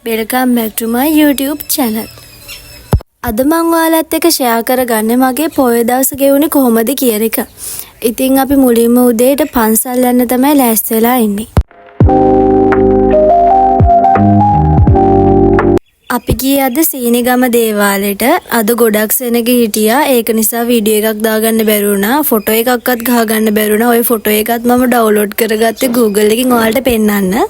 Welcome back to my YouTube channel. අද මම ඔයාලත් එක්ක ෂෙයා කරගන්නේ මගේ පොය දවස ගෙවුනේ කොහොමද කියන එක. ඉතින් අපි මුලින්ම උදේට පන්සල් යන්න තමයි ලෑස්ති වෙලා ඉන්නේ. අපි ගියේ අද සීනිගම දේවාලෙට. අද ගොඩක් සෙනග හිටියා. ඒක නිසා වීඩියෝ එකක් දාගන්න බැරි වුණා. ෆොටෝ එකක්වත් ගහගන්න බැරි වුණා. ওই ෆොටෝ එකත් මම ඩවුන්ලෝඩ් කරගත්තේ Google එකකින් ඔයාලට පෙන්නන්න.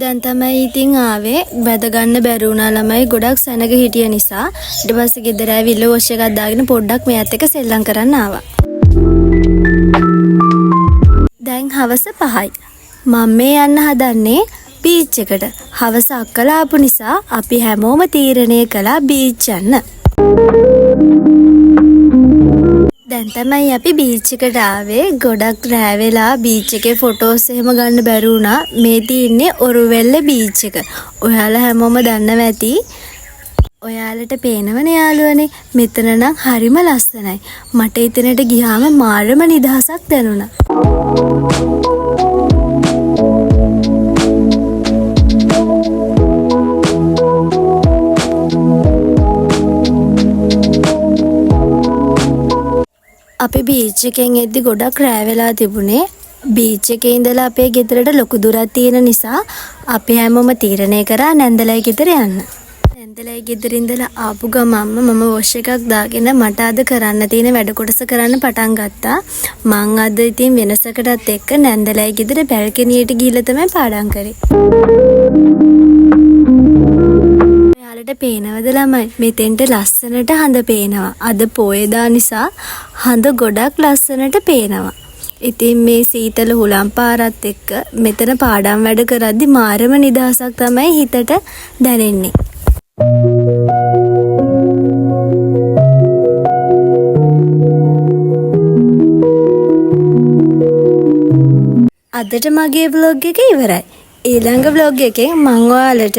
දැන් තමයි ඉතින් ආවේ. වැද ගන්න බැරි වුණා ළමයි ගොඩක් සෙනග හිටිය නිසා. ඊට පස්සේ ගෙදර ඇවිල්ලා වොෂ් එකක් දාගෙන පොඩ්ඩක් මෙයත් එක්ක සෙල්ලම් කරන්න ආවා. දැන් හවස 5යි. මම මේ යන්න හදන්නේ බීච් එකට. හවස අක්කලා ආපු නිසා අපි හැමෝම තීරණය කළා බීච් යන්න. දැන් තමයි අපි බීච් එකට ආවේ. ගොඩක් රෑ වෙලා බීච් එකේ ෆොටෝස් එහෙම ගන්න බැරි වුණා. මේ තියෙන්නේ ඔරුවෙල්ල බීච් එක. ඔයාලා හැමෝම දන්නවා ඇති. ඔයාලට පේනවනේ යාළුවනේ. මෙතන නම් හරිම ලස්සනයි. මට එතනට ගියාම මාරම නිදහසක් දැනුණා. අපි බීච් එකෙන් එද්දි ගොඩක් රෑ වෙලා තිබුණේ. බීච් එකේ ඉඳලා අපේ ගෙදරට ලොකු දුරක් තියෙන නිසා අපි හැමෝම තීරණය කරා නැන්දලයි ගෙදර යන්න. නැන්දලයි ගෙදර ඉඳලා ආපු ගමන්ම මම වොෂ් එකක් දාගෙන මට අද කරන්න තියෙන වැඩ කොටස කරන්න පටන් ගත්තා. මං අද ඉතින් වෙනසකටත් එක්ක නැන්දලයි ගෙදර බැල්කනියට ගිහිල්ලා තමයි පාඩම් කරේ. ඔයාලට පේනවද ළමයි? මෙතෙන්ට ලස්සනට හඳ පේනවා. අද පොයදා නිසා හඳ ගොඩක් ලස්සනට පේනවා. ඉතින් මේ සීතල හුලම් පාරත් එක්ක මෙතන පාඩම් වැඩ කරද්දි මාරම නිදහසක් තමයි හිතට දැනෙන්නේ. අදට මගේ vlog එක ඉවරයි. ඊළඟ vlog එකෙන් මම ඔයාලට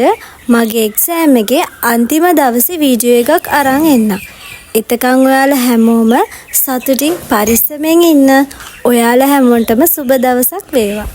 මගේ එක්සෑම් එකේ අන්තිම දවසේ වීඩියෝ එකක් අරන් එන්නම්. එතකන් ඔයාලා හැමෝම සතුටින් පරිස්සමෙන් ඉන්න. ඔයාලා හැමෝටම සුබ දවසක් වේවා.